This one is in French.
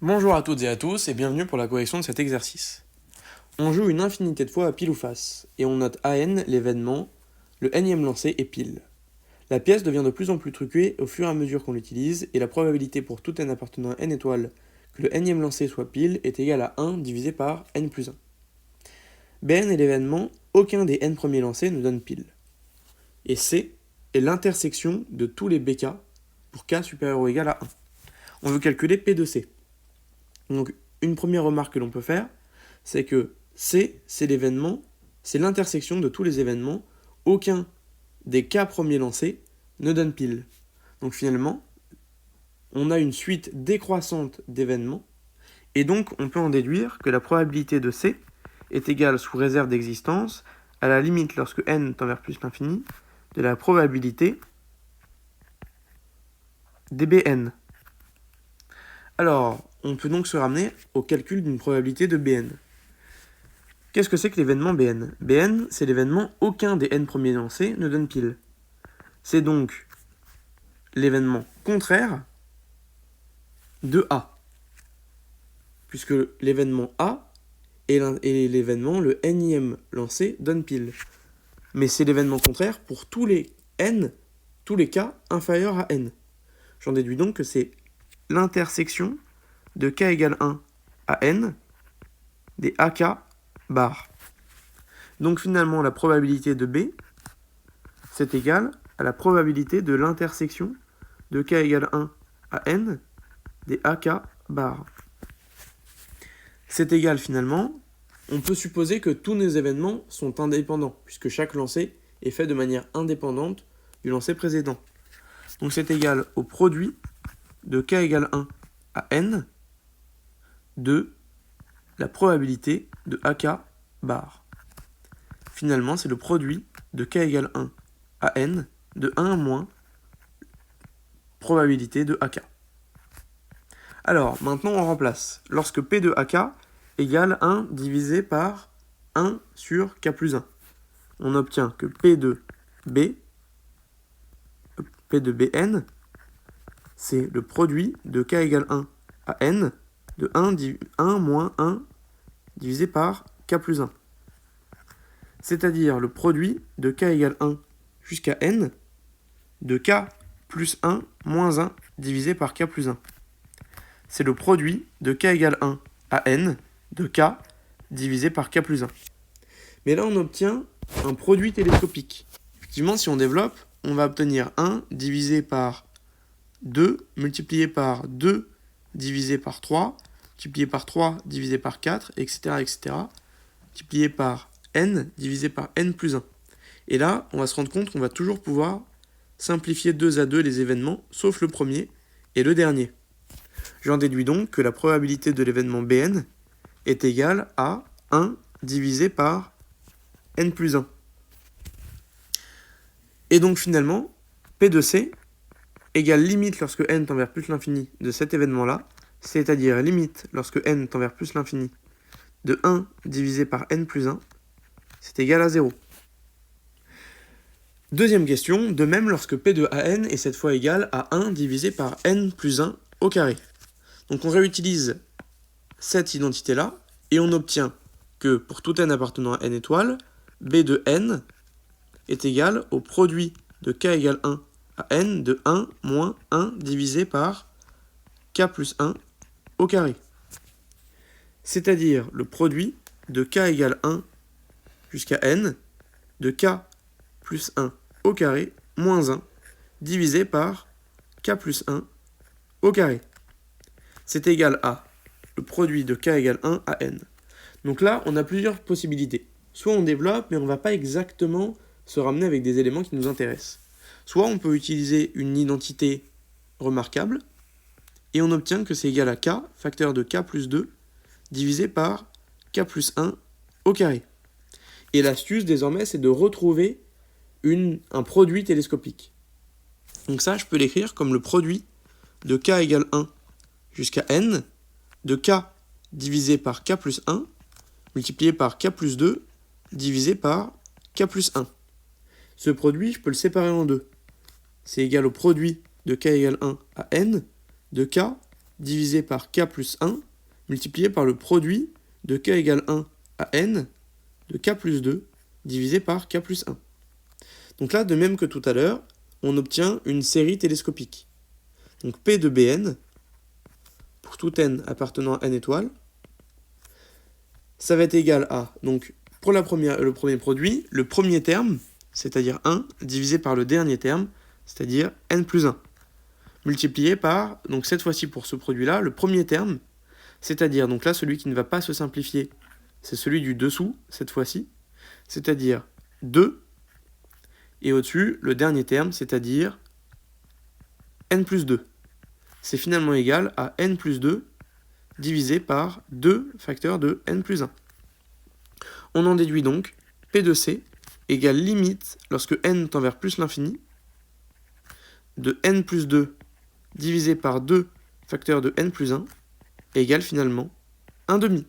Bonjour à toutes et à tous et bienvenue pour la correction de cet exercice. On joue une infinité de fois à pile ou face, et on note AN l'événement, le nème lancé est pile. La pièce devient de plus en plus truquée au fur et à mesure qu'on l'utilise, et la probabilité pour tout n appartenant à n étoiles que le nème lancé soit pile est égale à 1 divisé par n plus 1. Bn est l'événement, aucun des n premiers lancés ne donne pile. Et C est l'intersection de tous les bk pour k supérieur ou égal à 1. On veut calculer P de C. Donc, une première remarque que l'on peut faire, c'est que C, c'est l'événement, c'est l'intersection de tous les événements, aucun des k premiers lancés ne donne pile. Donc finalement, on a une suite décroissante d'événements, et donc on peut en déduire que la probabilité de C est égale, sous réserve d'existence, à la limite lorsque n tend vers plus l'infini, de la probabilité dBn. Alors, on peut donc se ramener au calcul d'une probabilité de Bn. Qu'est-ce que c'est que l'événement Bn? Bn, c'est l'événement aucun des n premiers lancés ne donne pile. C'est donc l'événement contraire de A. Puisque l'événement A est l'événement, le nème lancé donne pile. Mais c'est l'événement contraire pour tous les n, tous les k inférieurs à n. J'en déduis donc que c'est l'intersection de k égale 1 à n des ak bar. Donc finalement, la probabilité de B, c'est égal à la probabilité de l'intersection de k égale 1 à n des ak bar. C'est égal finalement, on peut supposer que tous nos événements sont indépendants, puisque chaque lancer est fait de manière indépendante du lancer précédent. Donc c'est égal au produit de k égale 1 à n de la probabilité de ak bar. Finalement, c'est le produit de k égale 1 à n de 1 moins probabilité de ak. Alors, maintenant on remplace. Lorsque P de ak égale 1 divisé par 1 sur k plus 1, on obtient que P de Bn, c'est le produit de k égale 1 à n de 1 moins 1 divisé par k plus 1. C'est-à-dire le produit de k égale 1 jusqu'à n de k plus 1 moins 1 divisé par k plus 1. C'est le produit de k égale 1 à n de k divisé par k plus 1. Mais là, on obtient un produit télescopique. Effectivement, si on développe, on va obtenir 1 divisé par 2 multiplié par 2 divisé par 3, multiplié par 3 divisé par 4, etc., etc., multiplié par n divisé par n plus 1. Et là, on va se rendre compte qu'on va toujours pouvoir simplifier 2 à 2 les événements, sauf le premier et le dernier. J'en déduis donc que la probabilité de l'événement Bn est égale à 1 divisé par n plus 1. Et donc finalement, P de C égale limite lorsque n tend vers plus l'infini de cet événement-là, c'est-à-dire limite lorsque n tend vers plus l'infini de 1 divisé par n plus 1, c'est égal à 0. Deuxième question, de même lorsque P de AN est cette fois égal à 1 divisé par n plus 1 au carré. Donc on réutilise cette identité-là, et on obtient que pour tout n appartenant à n étoiles, B de n est égal au produit de k égale 1 à n de 1 moins 1 divisé par k plus 1 au carré. C'est-à-dire le produit de k égale 1 jusqu'à n de k plus 1 au carré moins 1 divisé par k plus 1 au carré. C'est égal à le produit de k égale 1 à n. Donc là, on a plusieurs possibilités. Soit on développe, mais on ne va pas exactement se ramener avec des éléments qui nous intéressent. Soit on peut utiliser une identité remarquable, et on obtient que c'est égal à k, facteur de k plus 2, divisé par k plus 1 au carré. Et l'astuce, désormais, c'est de retrouver un produit télescopique. Donc ça, je peux l'écrire comme le produit de k égale 1 jusqu'à n de k divisé par k plus 1 multiplié par k plus 2 divisé par k plus 1. Ce produit, je peux le séparer en deux. C'est égal au produit de k égale 1 à n de k divisé par k plus 1 multiplié par le produit de k égale 1 à n de k plus 2 divisé par k plus 1. Donc là, de même que tout à l'heure, on obtient une série télescopique. Donc P de Bn, pour tout n appartenant à n étoiles, ça va être égal à, donc pour le premier produit, le premier terme, c'est-à-dire 1, divisé par le dernier terme, c'est-à-dire n plus 1, multiplié par, donc cette fois-ci pour ce produit-là, le premier terme, c'est-à-dire, donc là, celui qui ne va pas se simplifier, c'est celui du dessous, cette fois-ci, c'est-à-dire 2, et au-dessus, le dernier terme, c'est-à-dire n plus 2. C'est finalement égal à n plus 2 divisé par 2 facteurs de n plus 1. On en déduit donc P de C égale limite, lorsque n tend vers plus l'infini, de n plus 2 divisé par 2 facteurs de n plus 1 égale finalement 1 demi.